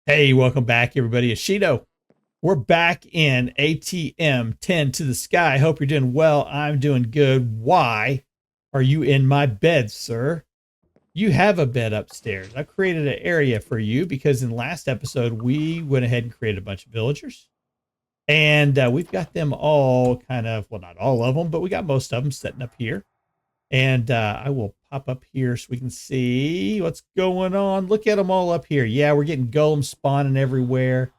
Hey, welcome back, everybody. It's Shino. We're back in ATM 10 to the sky. Hope you're doing well. I'm doing good. Why are you in my bed, sir? You have a bed upstairs. I created an area for you because in the last episode, we went ahead and created a bunch of villagers. And we've got them all kind of, well, not all of them, but we got most of them sitting up here. And I will pop up here so we can see what's going on. Look at them all up here. Yeah, we're getting golems spawning everywhere.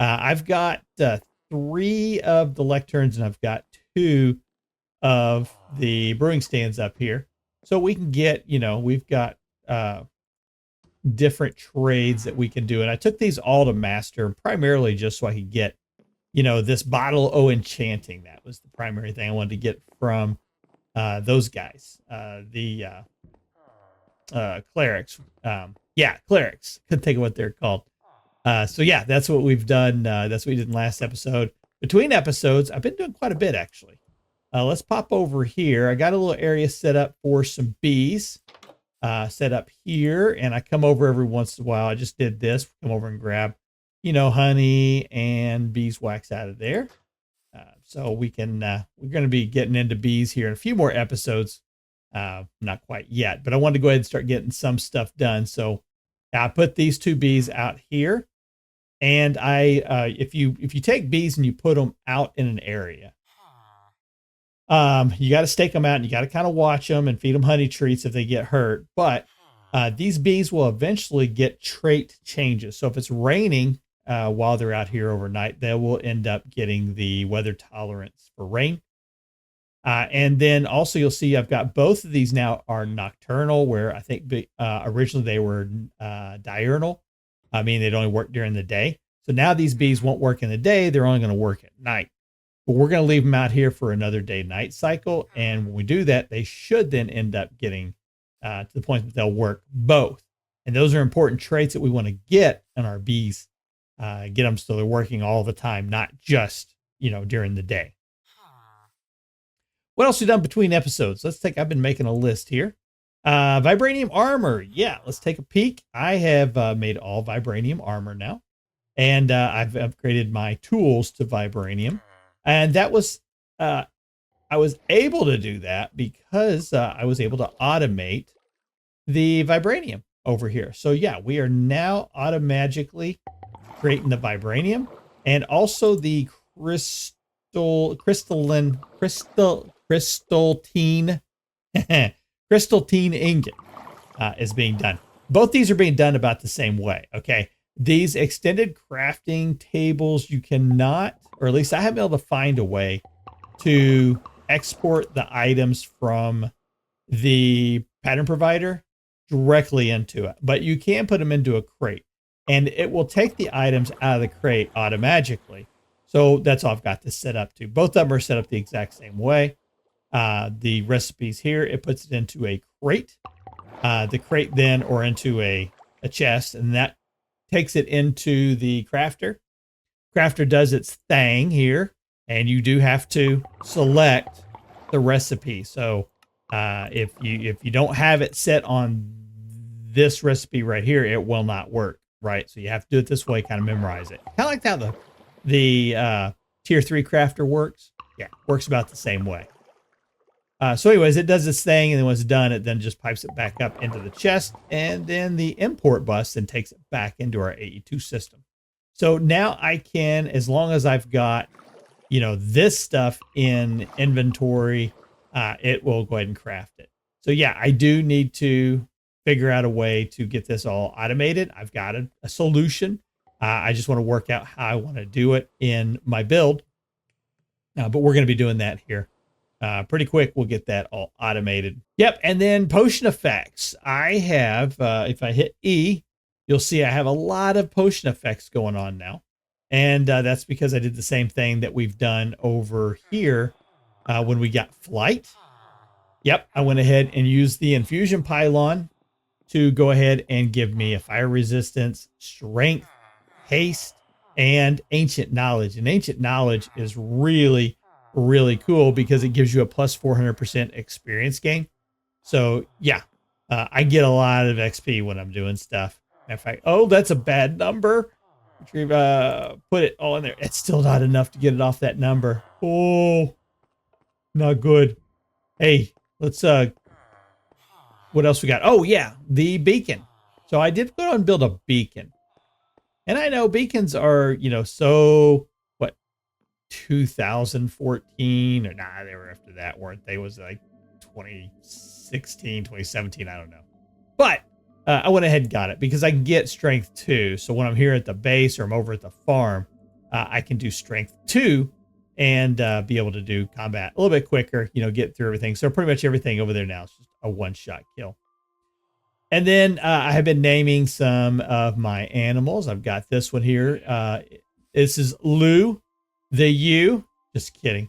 I've got 3 of the lecterns and I've got 2 of the brewing stands up here. So we can get, we've got different trades that we can do. And I took these all to master primarily just so I could get, this bottle o enchanting. That was the primary thing I wanted to get from those guys. The clerics. Clerics. Couldn't think of what they're called. So yeah, that's what we've done. That's what we did in the last episode. Between episodes, I've been doing quite a bit actually. Let's pop over here. I got a little area set up for some bees. Set up here, and I come over every once in a while. I just did this. Come over and grab, honey and beeswax out of there. So we can. We're going to be getting into bees here in a few more episodes. Not quite yet, but I wanted to go ahead and start getting some stuff done. So I put these 2 bees out here. And if you take bees and you put them out in an area, you got to stake them out and you got to kind of watch them and feed them honey treats if they get hurt. But these bees will eventually get trait changes. So if it's raining while they're out here overnight, they will end up getting the weather tolerance for rain. And then also you'll see I've got both of these now are nocturnal, where I think originally they were diurnal. I mean, they'd only work during the day. So now these bees won't work in the day. They're only going to work at night. But we're going to leave them out here for another day-night cycle. And when we do that, they should then end up getting to the point that they'll work both. And those are important traits that we want to get in our bees. Get them so they're working all the time, not just, during the day. What else have you done between episodes? I've been making a list here. Vibranium armor. Yeah, let's take a peek. I have made all vibranium armor now. And I've upgraded my tools to vibranium. And that was, I was able to do that because I was able to automate the vibranium over here. So yeah, we are now automatically creating the vibranium and also the crystalline ingot is being done. Both these are being done about the same way. Okay. These extended crafting tables, you cannot, or at least I haven't been able to find a way to export the items from the pattern provider directly into it, but you can put them into a crate and it will take the items out of the crate automatically. So that's all I've got this set up to. Both of them are set up the exact same way. The recipes here, it puts it into a crate, the crate then, or into a chest, and that takes it into the crafter. Crafter does its thing here, and you do have to select the recipe. So if you don't have it set on this recipe right here, it will not work, right? So you have to do it this way, kind of memorize it. Kind of like how the tier 3 crafter works. Yeah, works about the same way. So anyways, it does this thing, and then when it's done, it then just pipes it back up into the chest, and then the import bus then takes it back into our AE2 system. So now I can, as long as I've got, this stuff in inventory, it will go ahead and craft it. So yeah, I do need to figure out a way to get this all automated. I've got a solution. I just want to work out how I want to do it in my build. But we're going to be doing that here. Pretty quick, we'll get that all automated. Yep, and then potion effects. I have, if I hit E, you'll see I have a lot of potion effects going on now. And that's because I did the same thing that we've done over here when we got flight. Yep, I went ahead and used the infusion pylon to go ahead and give me a fire resistance, strength, haste, and ancient knowledge. And ancient knowledge is really cool because it gives you a plus 400% experience gain. So yeah, I get a lot of XP when I'm doing stuff. In fact, oh, that's a bad number. Retrieve, put it all in there. It's still not enough to get it off that number. Oh, not good. Hey, let's, what else we got? Oh, yeah, the beacon. So I did go and build a beacon. And I know beacons are, you know, so, what, 2014? Or nah, they were after that, weren't they? Was like 2016, 2017, I don't know. But I went ahead and got it because I can get strength 2. So when I'm here at the base or I'm over at the farm, I can do strength 2 and be able to do combat a little bit quicker, you know, get through everything. So pretty much everything over there now is just a one-shot kill. And then I have been naming some of my animals. I've got this one here. This is Lou, the U. Just kidding.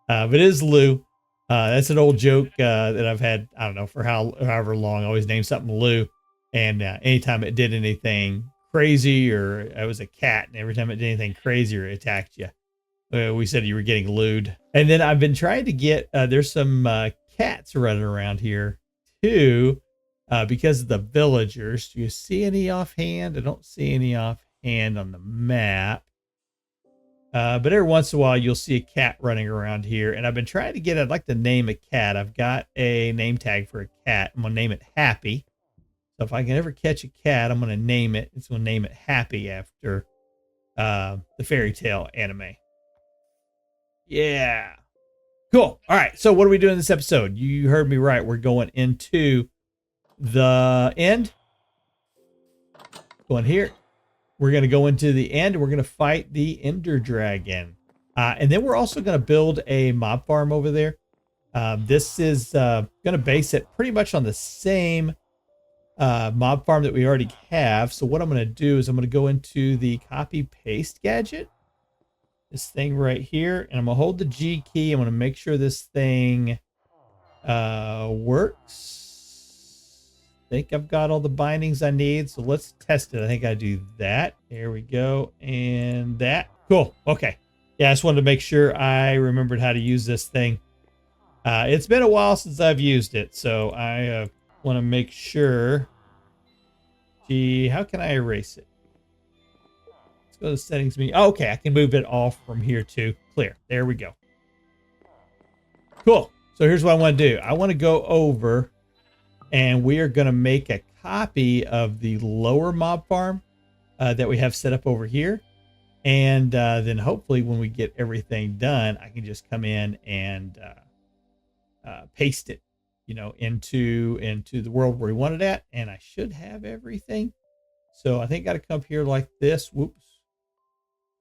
But it is Lou. That's an old joke that I've had, I don't know, for however long. I always name something Lou. And anytime it did anything crazy, or it was a cat, and every time it did anything crazy or it attacked you, we said you were getting lewd. And then I've been trying to get, there's some cats running around here too, because of the villagers. Do you see any offhand? I don't see any offhand on the map. But every once in a while, you'll see a cat running around here. And I've been trying to get, I'd like to name a cat. I've got a name tag for a cat. I'm going to name it Happy. So if I can ever catch a cat, I'm going to name it. It's going to name it Happy after the fairy tale anime. Yeah. Cool. All right. So what are we doing in this episode? You heard me right. We're going into the end. Going here. We're going to go into the end. We're going to fight the Ender Dragon. And then we're also going to build a mob farm over there. This is going to base it pretty much on the same mob farm that we already have. So what I'm going to do is I'm going to go into the copy paste gadget. This thing right here. And I'm going to hold the G key. I'm going to make sure this thing works. I think I've got all the bindings I need, so let's test it. I think I do that. There we go, and that. Cool. Okay. Yeah, I just wanted to make sure I remembered how to use this thing. It's been a while since I've used it, so I want to make sure. Gee, how can I erase it? Let's go to the settings menu. Oh, okay, I can move it off from here too. Clear. There we go. Cool. So here's what I want to do. I want to go over. And we are going to make a copy of the lower mob farm that we have set up over here. And then hopefully when we get everything done, I can just come in and paste it, you know, into the world where we want it at. And I should have everything. So I think I got to come up here like this. Whoops.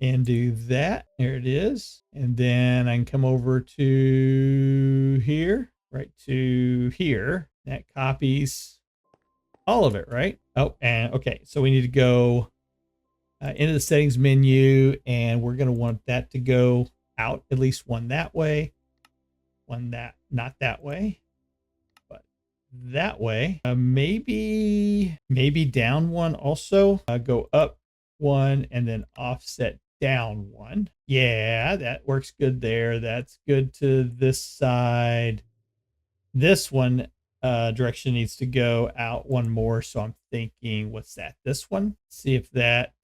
And do that. There it is. And then I can come over to here, right to here. That copies all of it, right? Oh, and okay. So we need to go into the settings menu, and we're going to want that to go out, at least one that way, one that, not that way, but that way. Maybe down one also. Go up one and then offset down one. Yeah, that works good there. That's good to this side. This one direction needs to go out one more. So I'm thinking, what's that? This one? See if that.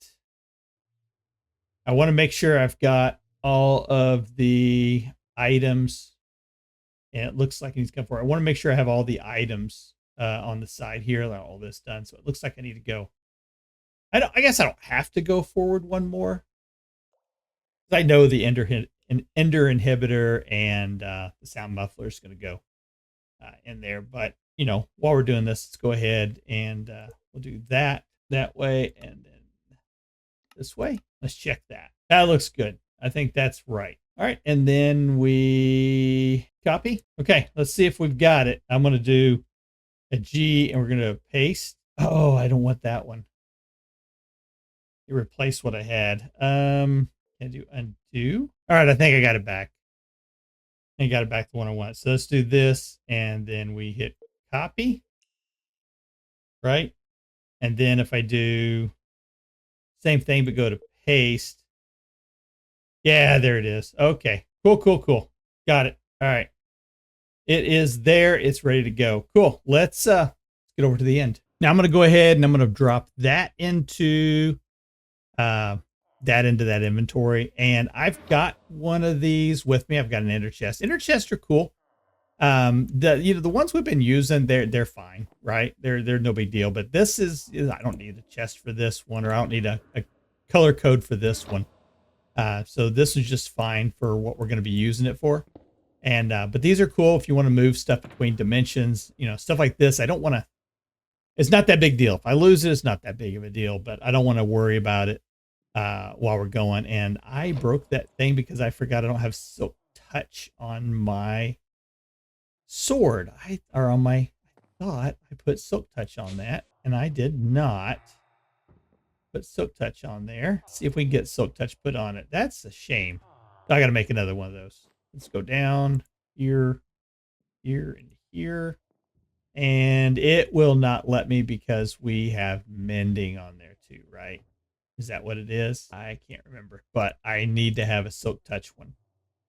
I want to make sure I've got all of the items. And it looks like it needs to come forward. I want to make sure I have all the items on the side here. All this done. So it looks like I need to go. I guess I don't have to go forward one more. I know the ender inhibitor and the sound muffler is going to go in there, but you know, while we're doing this, let's go ahead and we'll do that way and then this way. Let's check that. That looks good. I think that's right. All right, and then we copy. Okay, let's see if we've got it. I'm going to do a G and we're going to paste. Oh, I don't want that one. You replace what I had. Can I do undo? All right, I think I got it back. I got it back to the one I want. So let's do this, and then we hit copy, right? And then if I do same thing, but go to paste. Yeah, there it is. Okay, cool. Got it. All right. It is there. It's ready to go. Cool. Let's get over to the end. Now I'm going to go ahead and I'm going to drop that into that into that inventory. And I've got one of these with me. I've got an ender chest. Ender chests are cool. The ones we've been using, they're fine, right? They're no big deal. But this is I don't need a chest for this one, or I don't need a color code for this one. So this is just fine for what we're going to be using it for. And but these are cool if you want to move stuff between dimensions, stuff like this. I don't want to. It's not that big deal. If I lose it, it's not that big of a deal. But I don't want to worry about it while we're going. And I broke that thing because I forgot I don't have silk touch on my sword. I thought I put silk touch on that, and I did not put silk touch on there. Let's see if we can get silk touch put on it. That's a shame. I got to make another one of those. Let's go down here, here, and here. And it will not let me because we have mending on there too, right? Is that what it is? I can't remember, but I need to have a silk touch one.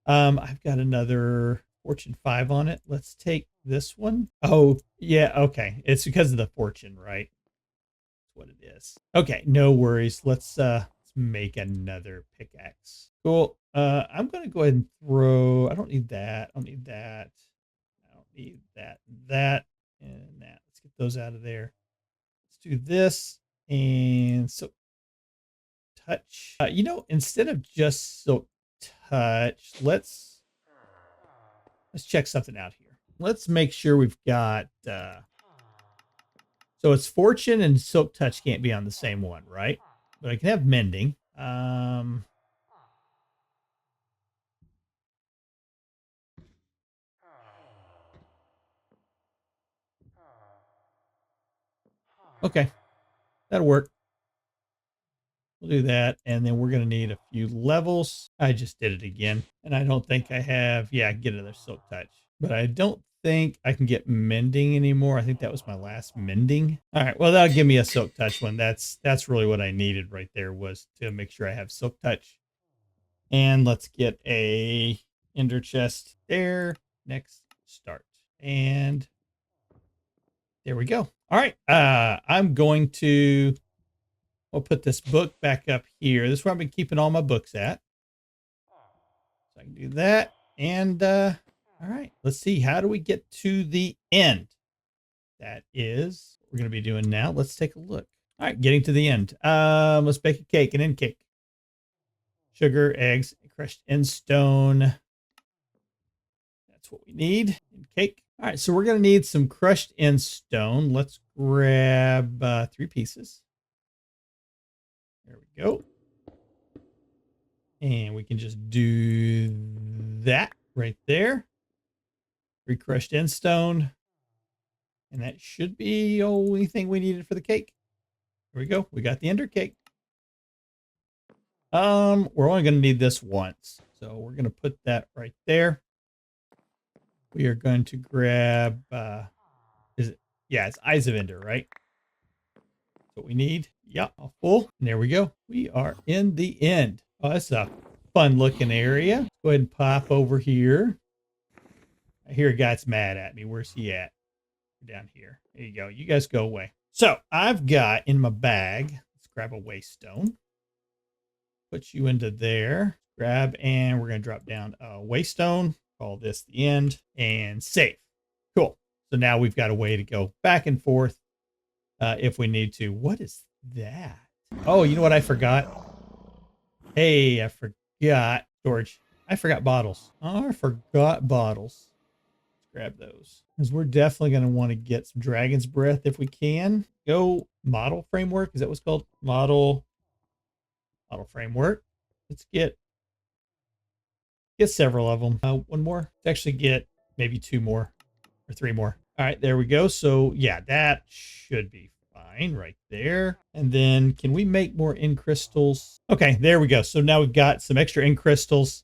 I've got another fortune 5 on it. Let's take this one. Oh, yeah, okay. It's because of the fortune, right? That's what it is. Okay, no worries. Let's make another pickaxe. Cool. I'm gonna go ahead and throw. I don't need that. I don't need that. I don't need that. That and that. Let's get those out of there. Let's do this and silk touch. Instead of just silk touch, let's check something out here. Let's make sure we've got. So it's fortune and silk touch can't be on the same one, right? But I can have mending. Okay, that'll work. We'll do that, and then we're going to need a few levels. I just did it again, and I don't think I have. Yeah, I can get another silk touch, but I don't think I can get mending anymore. I think that was my last mending. All right, well, that'll give me a silk touch one. That's really what I needed right there, was to make sure I have silk touch. And let's get a ender chest there. Next, start. And there we go. All right, I'm going to. I'll put this book back up here. This is where I've been keeping all my books at. So I can do that. And all right, let's see. How do we get to the end? That is what we're going to be doing now. Let's take a look. All right, getting to the end. Let's bake a cake, an end cake. Sugar, eggs, crushed end stone. That's what we need. End cake. All right, so we're going to need some crushed end stone. Let's grab 3 pieces. There we go. And we can just do that right there. 3 crushed end stone. And that should be the only thing we needed for the cake. There we go. We got the ender cake. We're only going to need this once. So we're going to put that right there. We are going to grab, it's Eyes of Ender, right? That's what we need. Yeah, all full. And there we go. We are in the end. Oh, that's a fun looking area. Go ahead and pop over here. I hear a guy's mad at me. Where's he at? Down here. There you go. You guys go away. So I've got in my bag, let's grab a waste stone. Put you into there. Grab, and we're going to drop down a waste stone. Call this the end and save. Cool. So now we've got a way to go back and forth if we need to. What is that? Oh, you know what I forgot? Hey, I forgot storage. I forgot bottles. Oh, I forgot bottles. Let's grab those, because we're definitely going to want to get some dragon's breath if we can. Go model framework. Is that what's called? Model framework. Let's get several of them. One more. Let's actually get maybe 2 more or 3 more. All right, there we go. So yeah, that should be fine right there. And then can we make more in crystals? Okay, there we go. So now we've got some extra in crystals.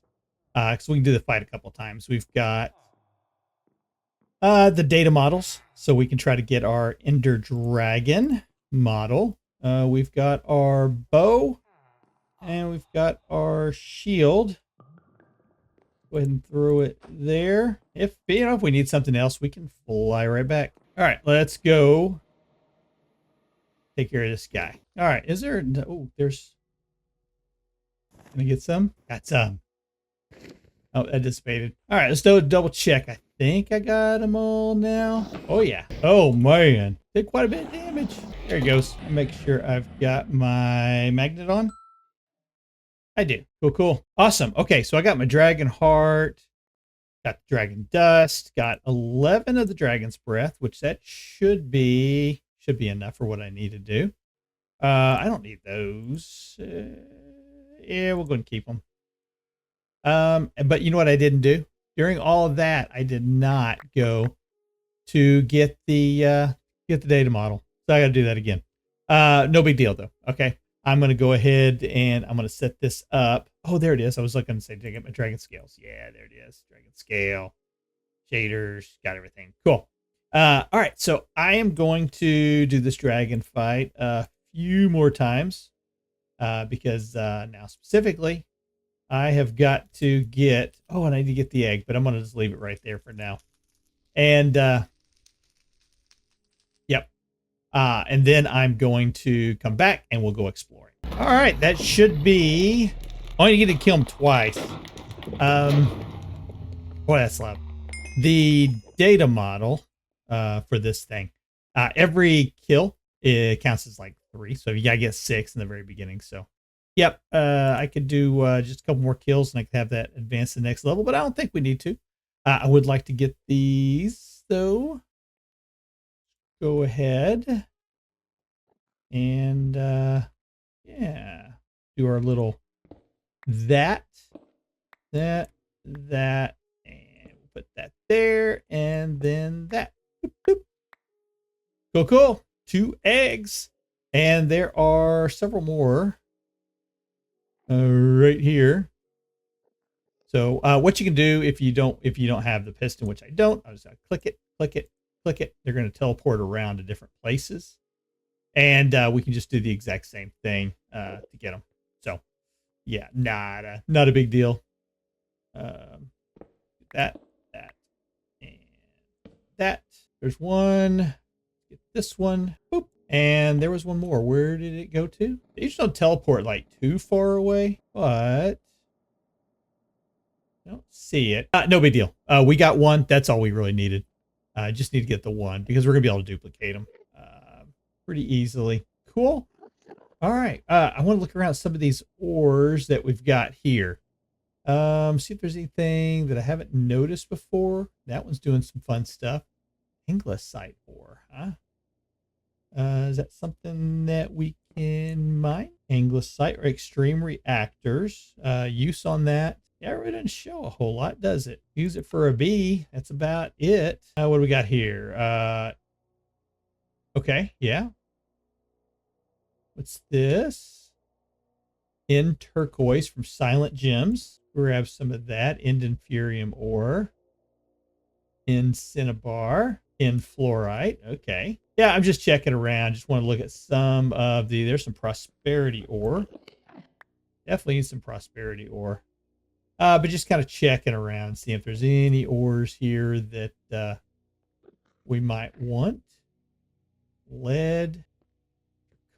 So we can do the fight a couple times. We've got the data models, so we can try to get our ender dragon model. We've got our bow, and we've got our shield. Go ahead and throw it there. If we need something else, we can fly right back. All right, let's go take care of this guy. All right, is there? Oh, there's. Can I get some? Got some. Oh, that dissipated. All right, let's do a double check. I think I got them all now. Oh, yeah. Oh, man. Did quite a bit of damage. There he goes. I'll make sure I've got my magnet on. I do. Cool, cool. Awesome. Okay, so I got my dragon heart. Got the dragon dust. Got 11 of the dragon's breath, which that should be enough for what I need to do. I don't need those. Yeah, we'll go and keep them. But you know what I didn't do? During all of that, I did not go to get the data model. So I got to do that again. No big deal though. Okay. I'm going to go ahead and I'm going to set this up. Oh, there it is. I was looking to say, did I get my dragon scales? Yeah, there it is. Dragon scale, shaders, got everything. Cool. All right. So I am going to do this dragon fight a few more times because now specifically, I have got to get, oh, and I need to get the egg, but I'm going to just leave it right there for now. And, yep. And then I'm going to come back and we'll go exploring. All right, that should be, I only get to kill him twice. Boy, that's loud. The data model for this thing, every kill, it counts as like 3. So you got to get 6 in the very beginning. So. Yep, I could do just a couple more kills and I could have that advance to the next level, but I don't think we need to. I would like to get these, though. Go ahead. And, yeah, do our little that, and we'll put that there, and then that. Boop, boop. Cool, cool. 2 eggs. And there are several more. Right here. So what you can do if you don't have the piston, which I don't, I just click it, click it, click it. They're going to teleport around to different places, and we can just do the exact same thing to get them. So yeah, not a big deal. That, and that. There's one. Get this one. Boop. And there was one more. Where did it go to? They usually don't teleport like too far away, but I don't see it. No big deal. We got one. That's all we really needed. Just need to get the one because we're going to be able to duplicate them pretty easily. Cool. All right. I want to look around some of these ores that we've got here. See if there's anything that I haven't noticed before. That one's doing some fun stuff. Inglisite ore, huh? Is that something that we can mine? Anglicite or extreme reactors. Use on that. Yeah, it really doesn't show a whole lot, does it? Use it for a bee. That's about it. What do we got here? Okay, yeah. What's this? In turquoise from Silent Gems. Grab some of that. Inferium ore. In cinnabar. In fluorite. Okay. Yeah, I'm just checking around. Just want to look at some of there's some prosperity ore. Definitely need some prosperity ore. But just kind of checking around, see if there's any ores here that we might want. Lead,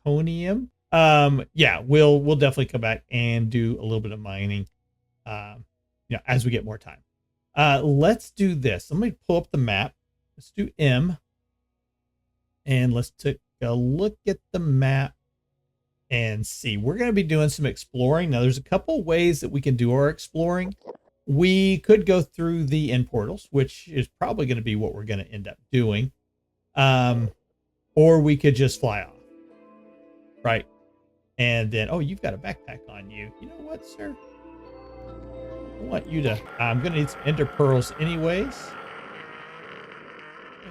zirconium. Yeah, we'll definitely come back and do a little bit of mining, as we get more time. Let's do this. Let me pull up the map. Let's do M. And let's take a look at the map and see. We're going to be doing some exploring. Now, there's a couple ways that we can do our exploring. We could go through the end portals, which is probably going to be what we're going to end up doing. Or we could just fly off. Right? And then, oh, you've got a backpack on you. You know what, sir? I want you to, I'm going to need some ender pearls anyways.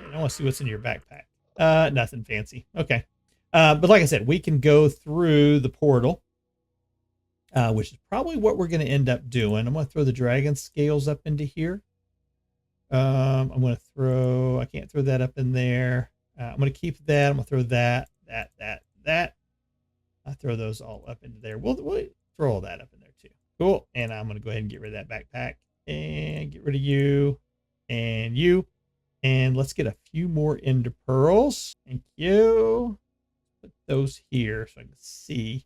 And I want to see what's in your backpack. Nothing fancy. Okay. But like I said, we can go through the portal, which is probably what we're going to end up doing. I'm going to throw the dragon scales up into here. I'm going to throw, I can't throw that up in there. I'm going to keep that. I'm going to throw that. I throw those all up into there. We'll throw all that up in there too. Cool. And I'm going to go ahead and get rid of that backpack and get rid of you and you. And let's get a few more ender pearls. Thank you. Put those here so I can see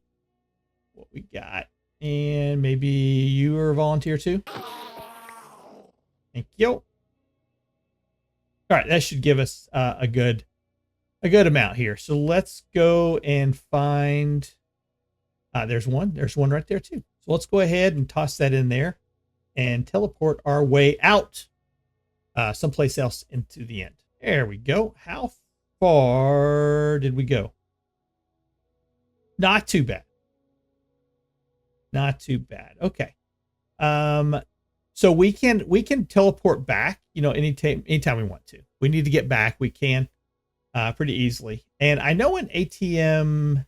what we got. And maybe you are a volunteer too. Thank you. All right, that should give us a good amount here. So let's go and find. There's one. There's one right there too. So let's go ahead and toss that in there, and teleport our way out, someplace else into the end. There we go. How far did we go? Not too bad. Not too bad. Okay. So we can teleport back, anytime we want to. We need to get back, we can pretty easily. And I know in ATM,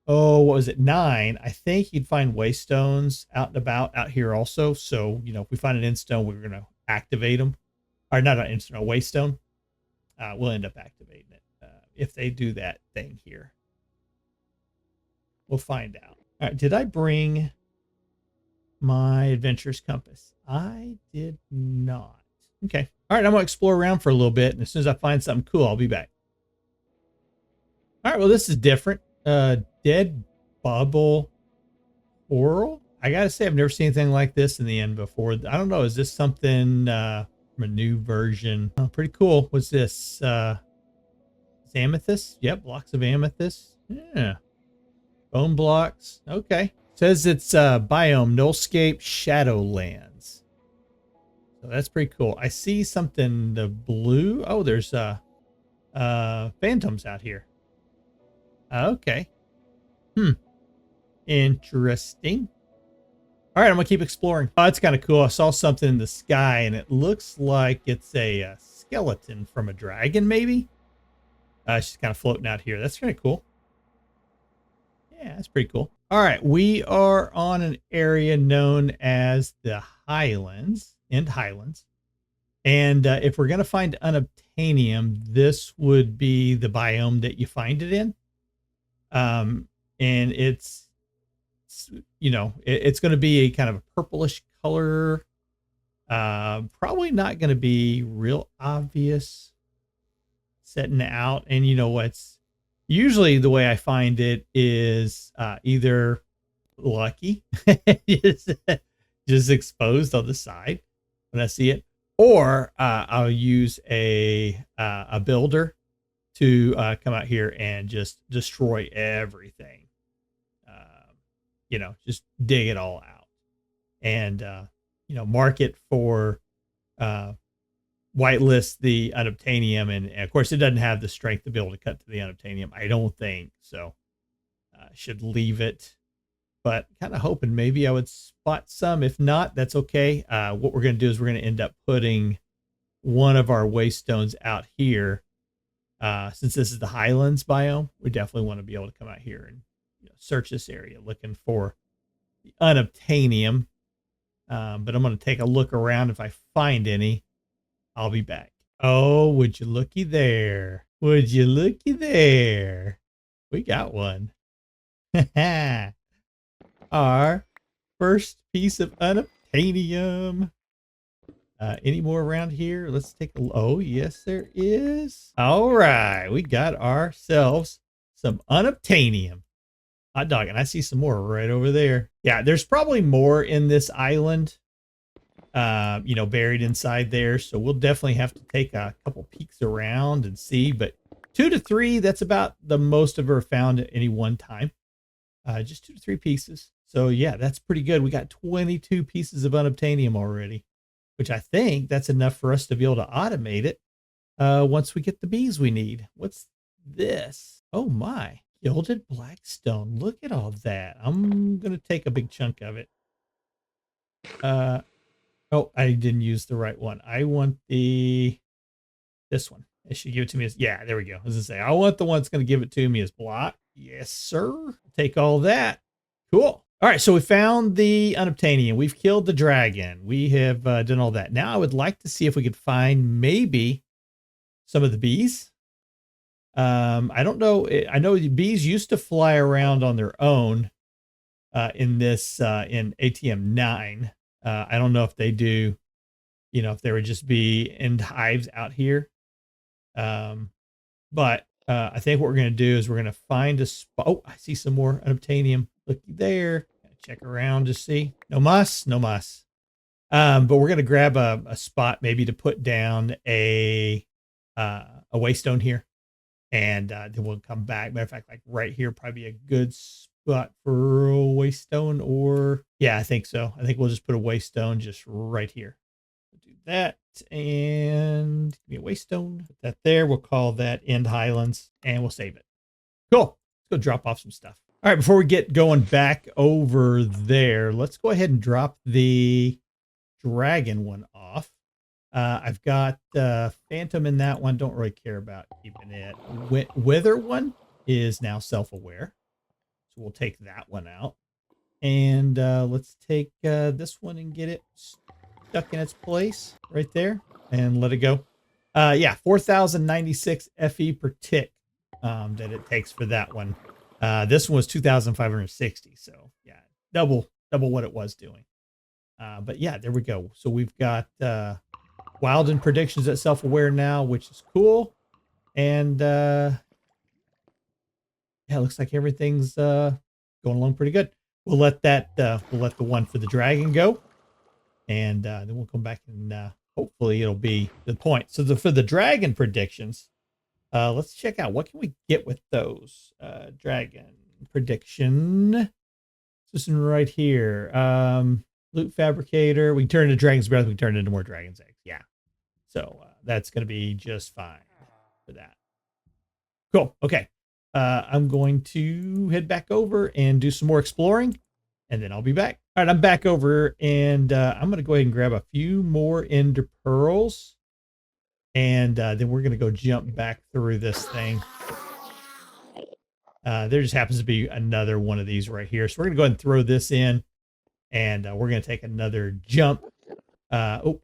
what was it, 9, I think you'd find waystones out and about out here also. So, if we find an endstone, we're going to activate them. Or not an endstone, a waystone. We'll end up activating it if they do that thing here. We'll find out. All right, did I bring my adventurer's compass? I did not. Okay. All right, I'm going to explore around for a little bit, and as soon as I find something cool, I'll be back. All right, well, this is different. Dead bubble coral. I got to say, I've never seen anything like this in the end before. I don't know. Is this something from a new version? Oh, pretty cool. What's this? It's amethyst? Yep, blocks of amethyst. Yeah. Bone blocks. Okay. Says it's biome nullscape shadowlands. So that's pretty cool. I see something, the blue. Oh, there's phantoms out here. Okay. Interesting. All right, I'm gonna keep exploring. Oh, it's kind of cool. I saw something in the sky, and it looks like it's a skeleton from a dragon, maybe. It's just kind of floating out here. That's kind of cool. Yeah, that's pretty cool. All right, we are on an area known as the Highlands, and if we're going to find Unobtanium, this would be the biome that you find it in. And it's going to be a kind of a purplish color. Probably not going to be real obvious setting out. And what's usually the way I find it is either lucky, just exposed on the side when I see it, or I'll use a builder to come out here and just destroy everything. Just dig it all out and mark it for whitelist the Unobtainium, and of course it doesn't have the strength to be able to cut to the Unobtainium, I don't think so. Should leave it, but kind of hoping maybe I would spot some. If not, that's okay. What we're going to do is we're going to end up putting one of our waystones out here. Since this is the Highlands biome, we definitely want to be able to come out here and search this area looking for the Unobtainium. But I'm going to take a look around. If I find any, I'll be back. Oh, would you looky there? Would you looky there? We got one. Our first piece of Unobtainium. Any more around here? Let's take a look. Oh, yes, there is. All right. We got ourselves some Unobtainium. Hot dog. And I see some more right over there. Yeah, there's probably more in this island, buried inside there. So we'll definitely have to take a couple peeks around and see. But 2 to 3, that's about the most I've ever found at any one time. Just 2 to 3 pieces. So yeah, that's pretty good. We got 22 pieces of Unobtainium already, which I think that's enough for us to be able to automate it once we get the bees we need. What's this? Oh my, gilded blackstone. Look at all that. I'm going to take a big chunk of it. Oh, I didn't use the right one. I want this one. It should give it to me as, yeah, there we go. As I say, I want the one that's going to give it to me as block. Yes, sir. Take all that. Cool. All right, so we found the Unobtainium. We've killed the dragon. We have done all that. Now I would like to see if we could find maybe some of the bees. I don't know. I know the bees used to fly around on their own in this in ATM9. I don't know if they do, if there would just be in hives out here. But I think what we're going to do is we're going to find a spot. Oh, I see some more Unobtainium. Look there. check around to see. No muss, no muss. But we're gonna grab a spot maybe to put down a waystone here, and then we'll come back. Matter of fact, like right here, probably a good spot for a waystone. Or yeah, I think so. I think we'll just put a waystone just right here. We'll do that, and give me a waystone. Put that there. We'll call that End Highlands, and we'll save it. Cool. Let's go drop off some stuff. All right, before we get going back over there, let's go ahead and drop the dragon one off. I've got Phantom in that one. Don't really care about keeping it. Wither one is now self-aware. So we'll take that one out. And let's take this one and get it stuck in its place right there and let it go. Yeah, 4,096 FE per tick that it takes for that one. This one was 2,560. So yeah, double what it was doing. But yeah, there we go. So we've got Wild and Predictions at self-aware now, which is cool. And yeah, it looks like everything's going along pretty good. We'll let that we'll let the one for the dragon go, and then we'll come back and hopefully it'll be the point. So for the dragon predictions, let's check out what can we get with those. Dragon prediction. This one right here. Loot fabricator. We can turn into dragon's breath. We can turn into more dragon's eggs. Yeah. So that's going to be just fine for that. Cool. Okay. I'm going to head back over and do some more exploring, and then I'll be back. All right. I'm back over, and I'm going to go ahead and grab a few more ender pearls, and then we're going to go jump back through this thing. There just happens to be another one of these right here. So we're going to go ahead and throw this in, and we're going to take another jump. Oh,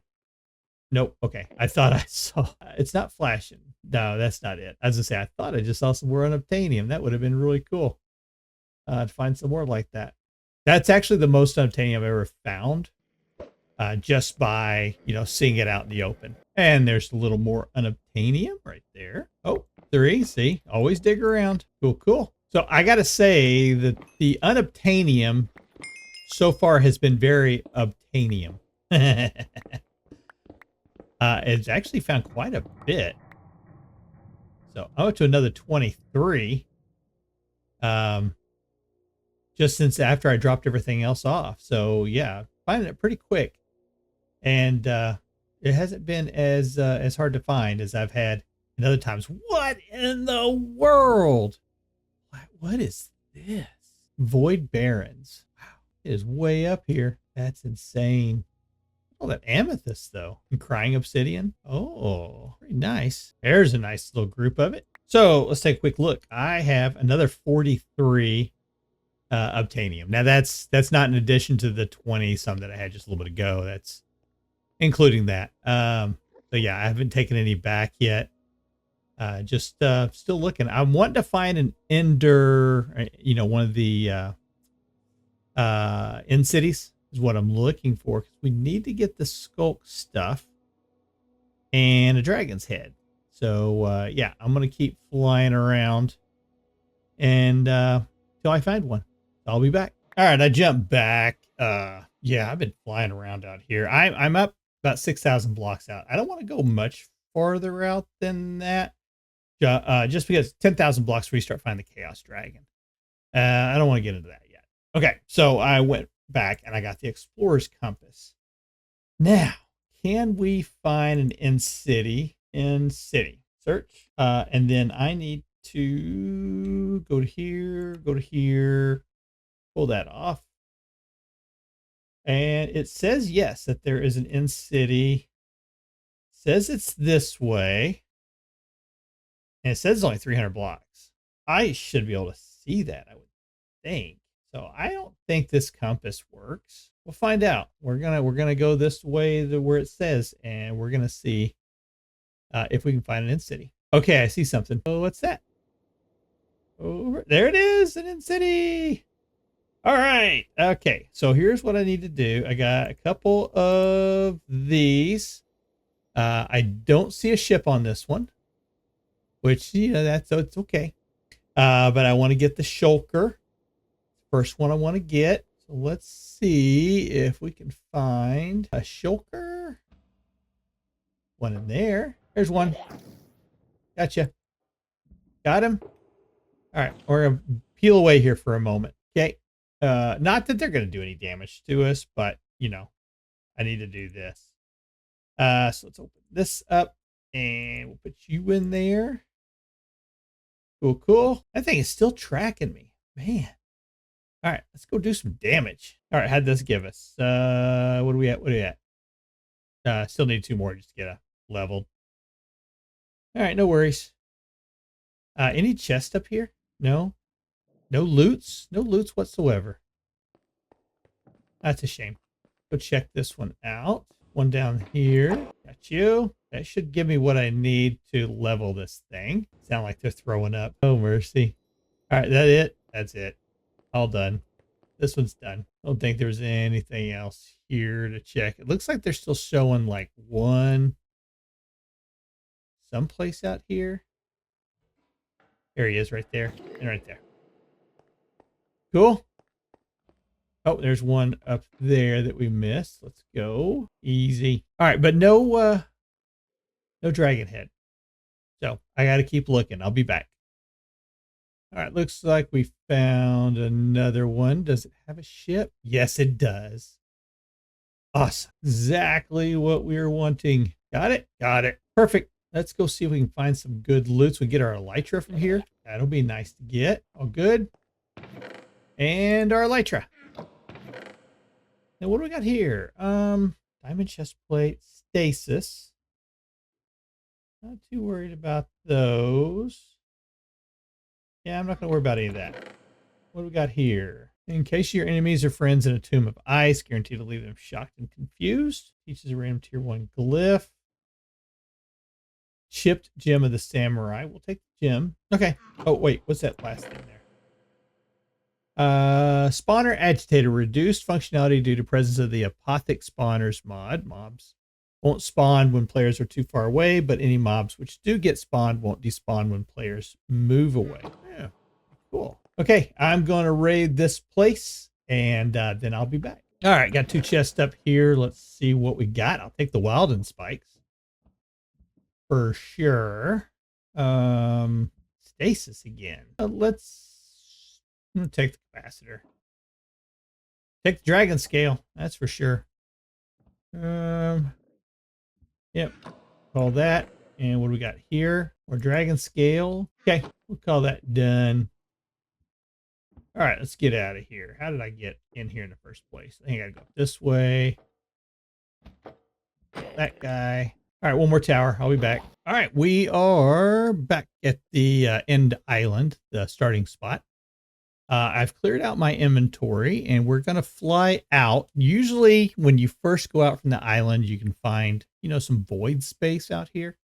nope. Okay. I thought I saw, it's not flashing. No, that's not it. As I say, I thought I just saw some more unobtanium. That would have been really cool to find some more like that. That's actually the most unobtanium I've ever found, just by, seeing it out in the open. And there's a little more unobtanium right there. Oh, 3. See, always dig around. Cool, cool. So I got to say that the unobtanium so far has been very obtanium. It's actually found quite a bit. So I went to another 23. Just since after I dropped everything else off. So yeah, finding it pretty quick. And it hasn't been as hard to find as I've had in other times. What in the world? What is this? Void Barrens. Wow, it is way up here. That's insane. Oh, that amethyst though, and crying obsidian. Oh, very nice. There's a nice little group of it. So let's take a quick look. I have another 43 obtanium. Now that's not in addition to the 20 some that I had just a little bit ago. That's including that. So yeah, I haven't taken any back yet. Just still looking. I'm wanting to find an ender, one of the end cities is what I'm looking for, because we need to get the skulk stuff and a dragon's head. So yeah, I'm gonna keep flying around and till I find one. I'll be back. All right, I jumped back. Yeah, I've been flying around out here. I'm up about 6,000 blocks out. I don't want to go much farther out than that, just because 10,000 blocks where you start finding the chaos dragon. I don't want to get into that yet. Okay, so I went back and I got the explorer's compass. Now, can we find an end city? End city search, and then I need to go to here, pull that off, and it says yes, that there is an end city. It says it's this way, and it says it's only 300 blocks. I should be able to see that, I would think. So I don't think this compass works. We'll find out. We're gonna go this way to where it says, and we're gonna see if we can find an end city. Okay, I see something. Oh, what's that? Over there it is, an end city. All right. Okay, so here's what I need to do. I got a couple of these. I don't see a ship on this one, which it's okay. But I want to get the shulker. First one I want to get. So let's see if we can find a shulker. One in there. There's one. Gotcha. Got him. All right. We're going to peel away here for a moment. Okay. Not that they're going to do any damage to us, but, you know, I need to do this. So let's open this up and we'll put you in there. Cool, cool. That thing is still tracking me. Man. All right, let's go do some damage. All right, how'd this give us? What are we at? What are we at? Still need 2 more just to get a leveled. All right, no worries. Any chest up here? No. No loots? No loots whatsoever. That's a shame. Go check this one out. One down here. Got you. That should give me what I need to level this thing. Sound like they're throwing up. Oh, mercy. All right, that it? That's it. All done. This one's done. I don't think there's anything else here to check. It looks like they're still showing like one someplace out here. There he is right there and right there. Cool. Oh, there's one up there that we missed. Let's go. Easy. All right, but no dragon head. So I got to keep looking. I'll be back. All right, looks like we found another one. Does it have a ship? Yes, it does. Awesome. Exactly what we were wanting. Got it? Got it. Perfect. Let's go see if we can find some good loot. We get our elytra from here. That'll be nice to get. All good. And our elytra. Now, what do we got here? Diamond chest plate, stasis. Not too worried about those. Yeah, I'm not going to worry about any of that. What do we got here? In case your enemies are friends in a tomb of ice, guaranteed to leave them shocked and confused. Teaches a random tier 1 glyph. Chipped gem of the samurai. We'll take the gem. Okay. Oh, wait. What's that last thing there? Spawner agitator. Reduced functionality due to presence of the apothic spawners mod. Mobs won't spawn when players are too far away, but any mobs which do get spawned won't despawn when players move away. Yeah, cool. Okay, I'm going to raid this place, and then I'll be back. All right, got 2 chests up here. Let's see what we got. I'll take the Wilden spikes for sure. Stasis again. I'm gonna take the capacitor. Take the dragon scale. That's for sure. Yep. Call that. And what do we got here? More dragon scale. Okay. We'll call that done. All right. Let's get out of here. How did I get in here in the first place? I think I gotta go this way. That guy. All right. One more tower. I'll be back. All right. We are back at the end island, the starting spot. I've cleared out my inventory and we're going to fly out. Usually when you first go out from the island, you can find, you know, some void space out here.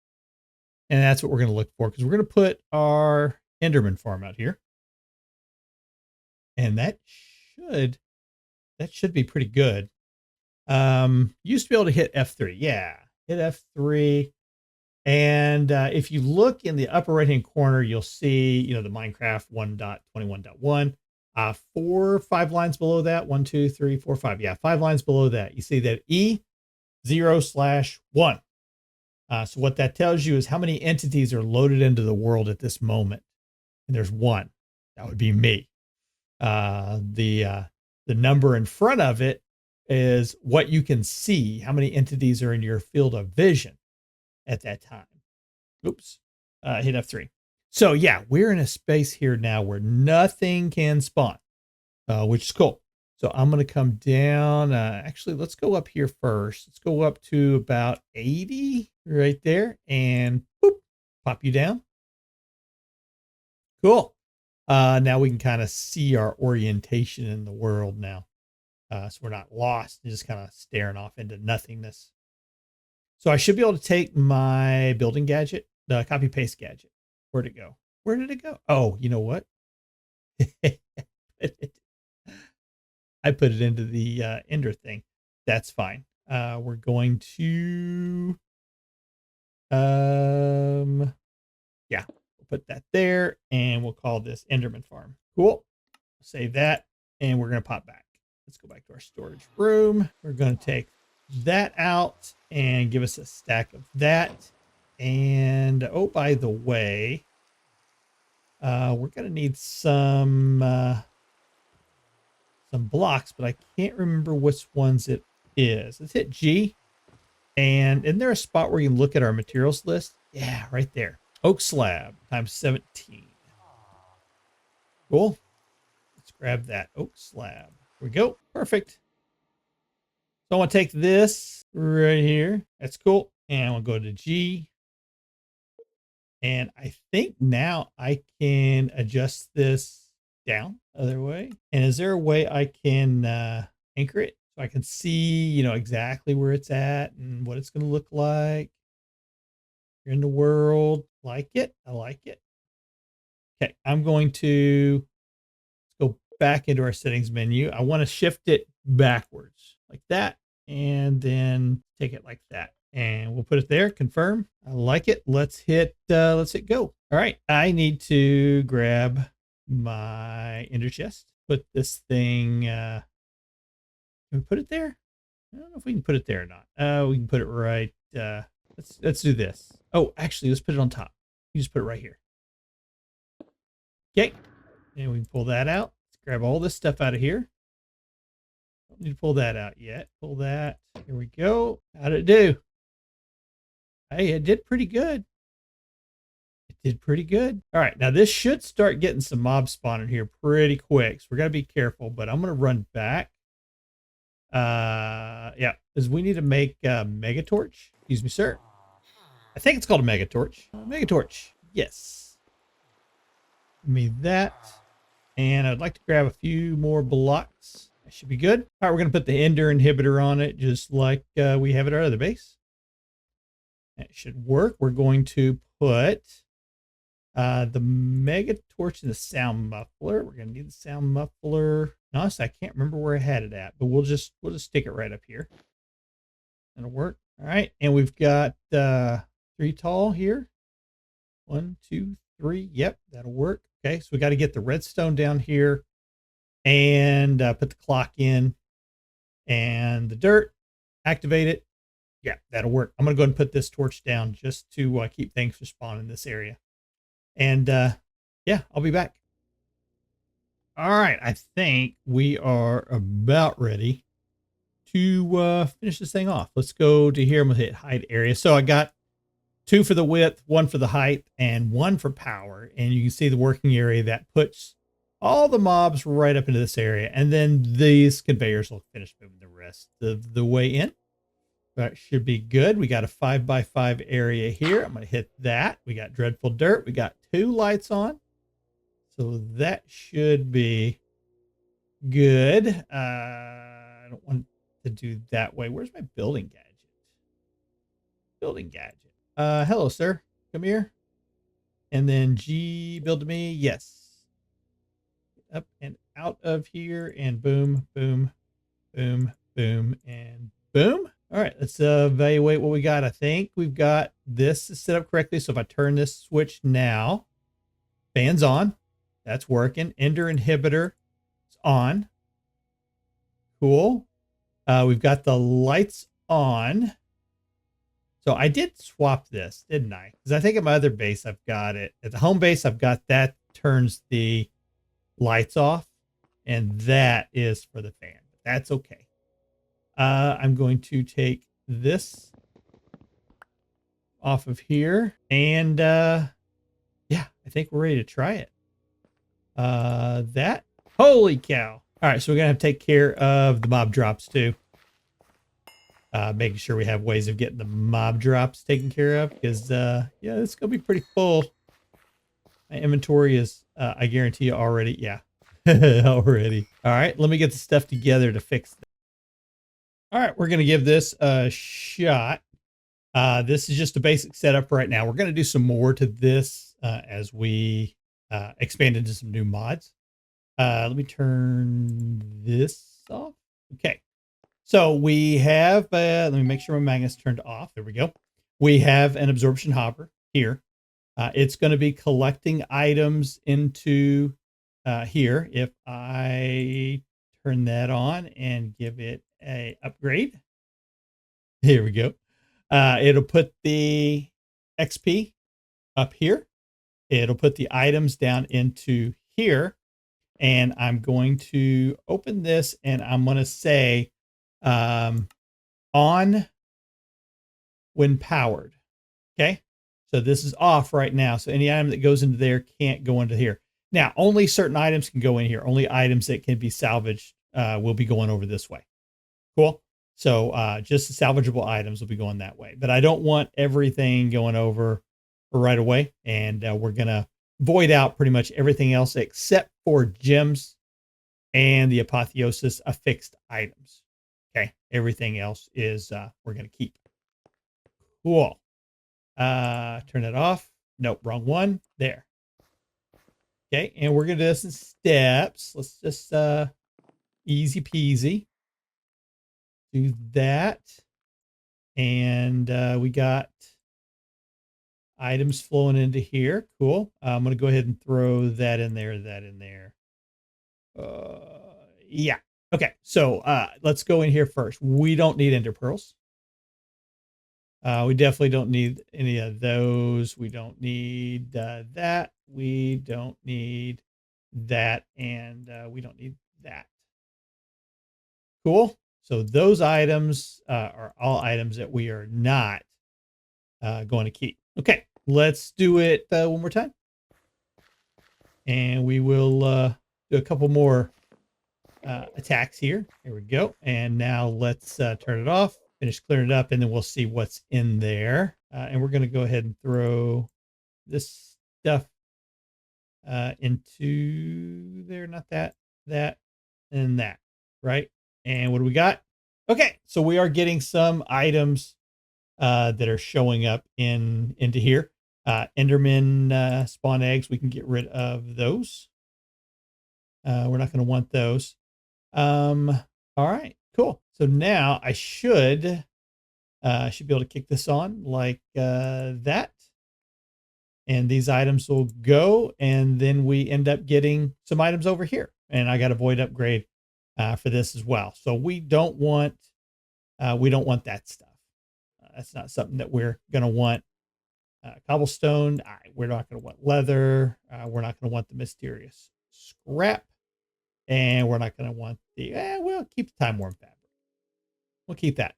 And that's what we're going to look for because we're going to put our enderman farm out here. And that should be pretty good. Used to be able to hit F3. Yeah, hit F3. And if you look in the upper right hand corner, you'll see, you know, the Minecraft 1.21.1. 4 or 5 lines below that. 1, 2, 3, 4, 5. Yeah, 5 lines below that. You see that E0/1. So what that tells you is how many entities are loaded into the world at this moment. And there's 1. That would be me. The number in front of it is what you can see, how many entities are in your field of vision at that time. Oops. Hit F3. So yeah, we're in a space here now where nothing can spawn, which is cool. So I'm going to come down. Actually, let's go up here first. Let's go up to about 80 right there and boop, pop you down. Cool. Now we can kind of see our orientation in the world now. So we're not lost and just kind of staring off into nothingness. So I should be able to take my building gadget, the copy paste gadget. Where'd it go? Where did it go? Oh, you know what? I put it into the ender thing. That's fine. We're going to, yeah, we'll put that there and we'll call this Enderman Farm. Cool. Save that and we're going to pop back. let's go back to our storage room. We're going to take that out and give us a stack of that. And oh, by the way, we're going to need some blocks, but I can't remember which ones it is. Let's hit G. And isn't there a spot where you can look at our materials list? Yeah, right there. Oak slab times 17. Cool. Let's grab that oak slab. Here we go. Perfect. So I want to take this right here. That's cool. And we'll go to G. And I think now I can adjust this down other way. And is there a way I can anchor it so I can see, you know, exactly where it's at and what it's going to look like? You're in the world. Like it. I like it. Okay. I'm going to go back into our settings menu. I want to shift it backwards like that. And then take it like that. And we'll put it there. Confirm. I like it. Let's hit go. All right. I need to grab my ender chest. Put this thing. Can we put it there? I don't know if we can put it there or not. We can put it right. Let's do this. Oh, actually, let's put it on top. You just put it right here. Okay. And we can pull that out. Let's grab all this stuff out of here. Don't need to pull that out yet. Pull that. Here we go. How did it do? Hey, it did pretty good. It did pretty good. All right. Now this should start getting some mobs spawning here pretty quick. So we're going to be careful, but I'm going to run back. Yeah, because we need to make a mega torch. Excuse me, sir. I think it's called a mega torch. Mega torch. Yes. Give me that. And I'd like to grab a few more blocks. That should be good. All right, we're going to put the ender inhibitor on it just like we have at our other base. That should work. We're going to put the mega torch in the sound muffler. We're going to need the sound muffler. Honestly, I can't remember where I had it at, but we'll just stick it right up here. That'll work. All right, and we've got 3 tall here. 1, 2, 3. Yep, that'll work. Okay, so we got to get the redstone down here and put the clock in and the dirt. Activate it. Yeah, that'll work. I'm going to go ahead and put this torch down just to keep things from spawning in this area. And yeah, I'll be back. All right, I think we are about ready to finish this thing off. Let's go to here. I'm going to hit height area. So I got 2 for the width, 1 for the height, and 1 for power. And you can see the working area that puts all the mobs right up into this area. And then these conveyors will finish moving the rest of the way in. That should be good. We got a 5x5 area here. I'm going to hit that. We got dreadful dirt. We got 2 lights on. So that should be good. I don't want to do that way. Where's my building gadget? Building gadget. Hello, sir. Come here. And then G, build to me. Yes. Up and out of here. And boom, boom, boom, boom, and boom. All right, let's evaluate what we got. I think we've got this set up correctly. So if I turn this switch now, fan's on. That's working. Ender inhibitor is on. Cool. We've got the lights on. So I did swap this, didn't I? Because I think at my other base, I've got it. At the home base, I've got that turns the lights off. And that is for the fan. That's okay. I'm going to take this off of here. And yeah, I think we're ready to try it. Holy cow. All right, so we're going to have to take care of the mob drops too. Making sure we have ways of getting the mob drops taken care of. Because, yeah, it's going to be pretty full. My inventory is, I guarantee you already. Yeah, already. All right, let me get the stuff together to fix this. All right, we're going to give this a shot. This is just a basic setup right now. We're going to do some more to this as we expand into some new mods. Let me turn this off. Okay. So we have, let me make sure my magnet's turned off. There we go. We have an absorption hopper here. It's going to be collecting items into here. If I turn that on and give it a upgrade. Here we go. It'll put the XP up here. It'll put the items down into here. And I'm going to open this and I'm going to say on when powered. Okay. So this is off right now. So any item that goes into there can't go into here. Now, only certain items can go in here. Only items that can be salvaged will be going over this way. Cool. So just the salvageable items will be going that way. But I don't want everything going over right away. And we're going to void out pretty much everything else except for gems and the apotheosis affixed items. Okay. Everything else is we're going to keep. Cool. Turn it off. Nope, wrong one. There. Okay, and we're going to do this in steps. Let's just easy peasy do that. And we got items flowing into here. Cool. I'm going to go ahead and throw that in there, yeah. Okay, so let's go in here first. We don't need ender pearls. We definitely don't need any of those. We don't need that. We don't need that. And we don't need that. Cool. So those items are all items that we are not going to keep. Okay, let's do it one more time. And we will do a couple more attacks here. Here we go. And now let's turn it off. Finish clearing it up, and then we'll see what's in there. And we're going to go ahead and throw this stuff into there. Not that, that, and that, right? And what do we got? Okay, so we are getting some items that are showing up into here. Enderman spawn eggs. We can get rid of those. We're not going to want those. All right, cool. So now I should be able to kick this on like that. And these items will go, and then we end up getting some items over here. And I got a void upgrade for this as well. So we don't want that stuff. That's not something that we're going to want. Cobblestone, we're not going to want leather. We're not going to want the mysterious scrap. And we're not going to want the, we'll keep the time worn fabric. We'll keep that.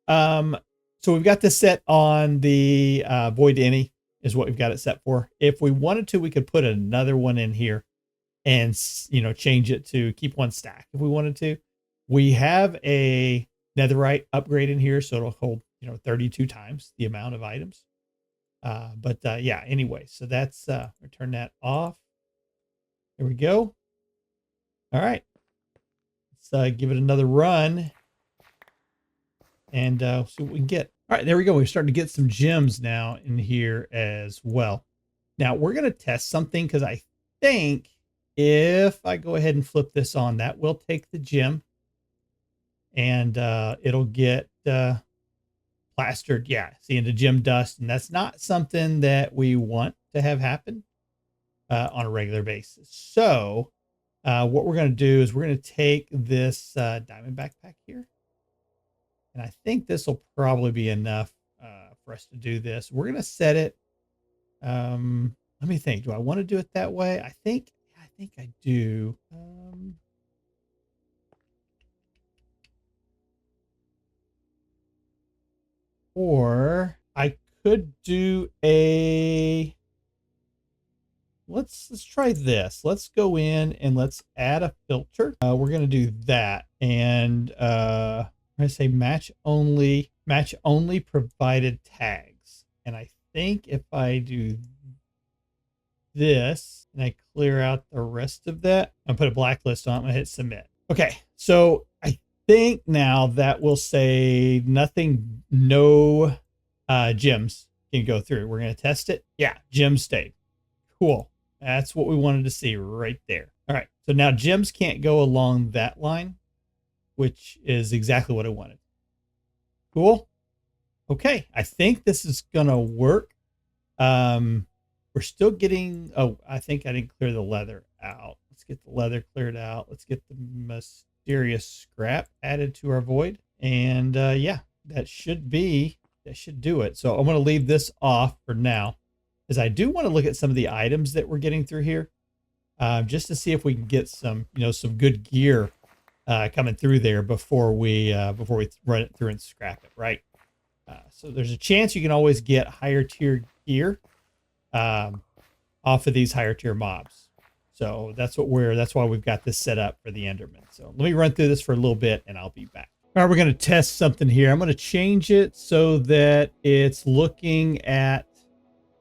So we've got this set on the void any is what we've got it set for. If we wanted to, we could put another one in here and, change it to keep one stack. If we wanted to, we have a netherite upgrade in here. So it'll hold, 32 times the amount of items. Yeah, anyway, so that's, turn that off. There we go. All right. Let's give it another run and see what we can get. All right, there we go. We're starting to get some gems now in here as well. Now we're going to test something because I think if I go ahead and flip this on, that will take the gem and it'll get plastered. Yeah, see, into gem dust. And that's not something that we want to have happen on a regular basis. So what we're going to do is we're going to take this diamond backpack here. And I think this will probably be enough for us to do this. We're going to set it. Let me think. Do I want to do it that way? I think I do. Or I could do a. Let's try this. Let's go in and let's add a filter. We're going to do that. And I'm going to say match only provided tags. And I think if I do this and I clear out the rest of that, I'll put a blacklist on it. I'm going to hit submit. Okay. So I think now that will say nothing, no gems can go through. We're going to test it. Yeah. Gems stayed. Cool. That's what we wanted to see right there. All right. So now gems can't go along that line, which is exactly what I wanted. Cool. Okay. I think this is going to work. We're still getting, I think I didn't clear the leather out. Let's get the leather cleared out. Let's get the mysterious scrap added to our void. And yeah, that should do it. So I'm going to leave this off for now, because I do want to look at some of the items that we're getting through here, just to see if we can get some, some good gear coming through there before we run it through and scrap it, right? So there's a chance you can always get higher tier gear off of these higher tier mobs. So that's why we've got this set up for the enderman. So let me run through this for a little bit and I'll be back. All right, we're going to test something here. I'm going to change it so that it's looking at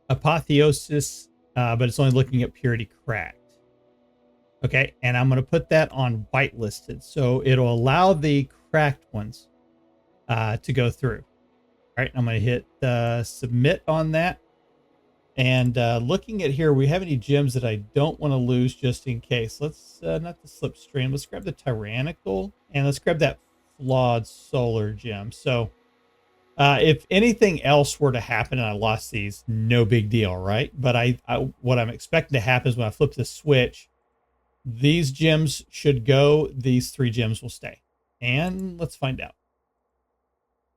apotheosis, but it's only looking at purity cracked. Okay, and I'm going to put that on whitelisted, so it'll allow the cracked ones to go through. All right, I'm going to hit submit on that. And looking at here, we have any gems that I don't want to lose just in case. Let's, not the slipstream, let's grab the tyrannical, and let's grab that flawed solar gem. So if anything else were to happen and I lost these, no big deal, right? But what I'm expecting to happen is when I flip the switch, these gems should go, these 3 gems will stay. And let's find out.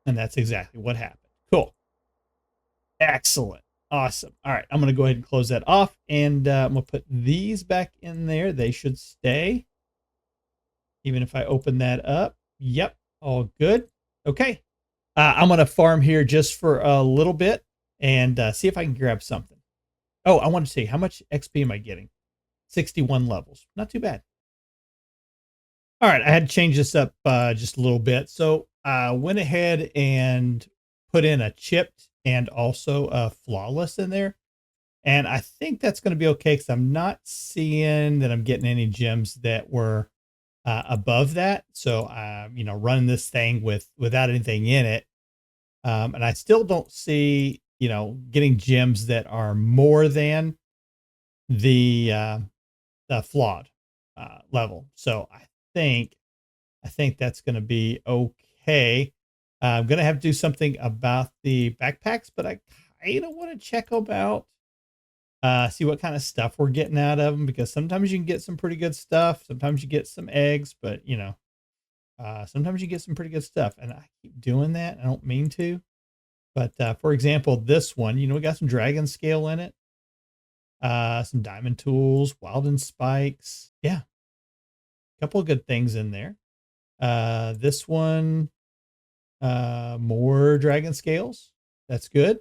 And that's exactly what happened. Cool. Excellent. Awesome. All right, I'm going to go ahead and close that off, and I'm going to put these back in there. They should stay. Even if I open that up. Yep, all good. Okay. I'm going to farm here just for a little bit and see if I can grab something. Oh, I want to see, how much XP am I getting? 61 levels. Not too bad. All right, I had to change this up just a little bit. So I went ahead and put in a chipped and also a flawless in there. And I think that's going to be okay, because I'm not seeing that I'm getting any gems that were above that. So, running this thing without anything in it. And I still don't see, getting gems that are more than the flawed level. So I think that's going to be okay. I'm going to have to do something about the backpacks, but I kind of want to check about, see what kind of stuff we're getting out of them, because sometimes you can get some pretty good stuff. Sometimes you get some eggs, but sometimes you get some pretty good stuff, and I keep doing that. I don't mean to, but for example, this one, we got some dragon scale in it, some diamond tools, wild spikes. Yeah. A couple of good things in there. This one, more dragon scales. That's good.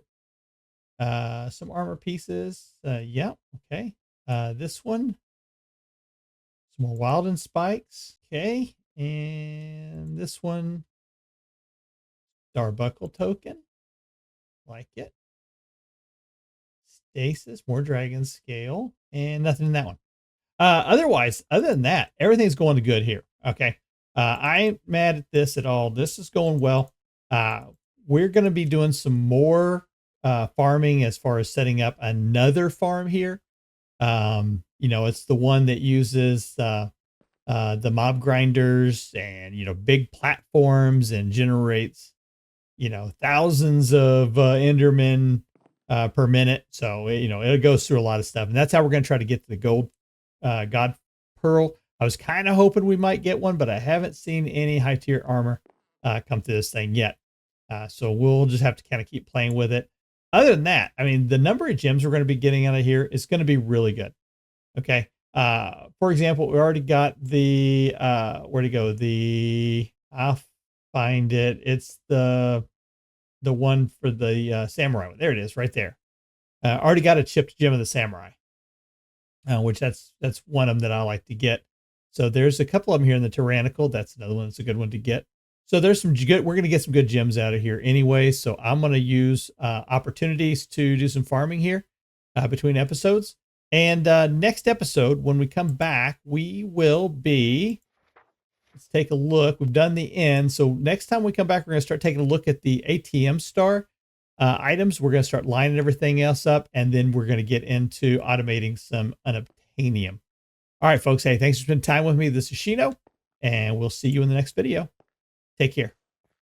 Some armor pieces. Yeah. Okay. This one, some more wild spikes. Okay. And this one, star buckle token. Like it. Stasis, more dragon scale, and nothing in that one. Other than that, everything's going good here. Okay. I ain't mad at this at all. This is going well. We're going to be doing some more farming as far as setting up another farm here. It's the one that uses the mob grinders and, big platforms, and generates, thousands of endermen per minute. So, it goes through a lot of stuff, and that's how we're going to try to get to the gold God Pearl. I was kind of hoping we might get one, but I haven't seen any high tier armor come through this thing yet. So we'll just have to kind of keep playing with it. Other than that, I mean, the number of gems we're going to be getting out of here is going to be really good. Okay. For example, we already got the, where'd it go? I'll find it. It's the one for the samurai. There it is right there. Already got a chipped gem of the samurai, which that's one of them that I like to get. So there's a couple of them here in the tyrannical. That's another one that's a good one to get. So there's some good, we're going to get some good gems out of here anyway. So I'm going to use opportunities to do some farming here between episodes. And next episode, when we come back, we will be, let's take a look. We've done the end. So next time we come back, we're going to start taking a look at the ATM star items. We're going to start lining everything else up. And then we're going to get into automating some unobtanium. All right, folks. Hey, thanks for spending time with me. This is Shino, and we'll see you in the next video. Take care.